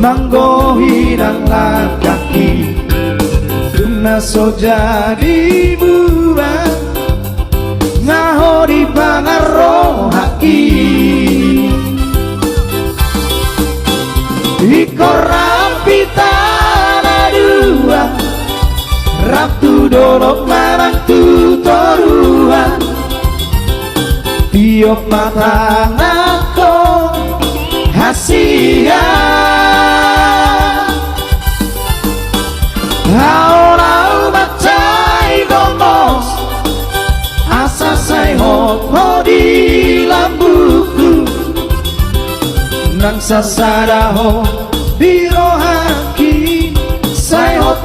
manggo hirang kaki tuna so jadi bulan ngahori pangarohaki ikor rampitana dua Rabtu dolok marang tutoruan tiop mata nako hasia Haorau bacai gomos asa say hopo di lambuku nang sasadaho di rohaki say hot